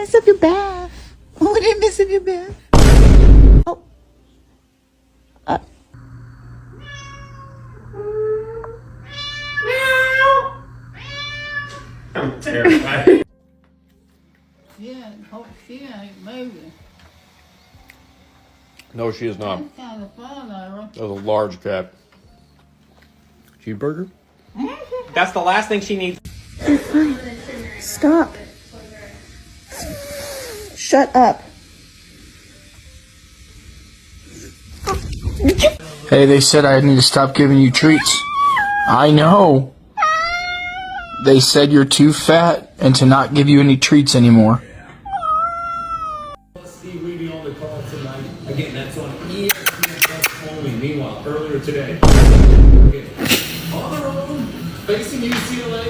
mess up your bath. Oh, did I mess up your bath? Oh. I'm terrified. Yeah, oh, she ain't moving. No, she is not. That's kind of fun, Ira. That was a large cat. Cheeseburger? That's the last thing she needs. Stop. Shut up. Hey, they said I need to stop giving you treats. I know. They said you're too fat and to not give you any treats anymore. Steve Levy on the call tonight. Again, that's on ESPN only. Meanwhile, earlier today, on their own, facing UCLA.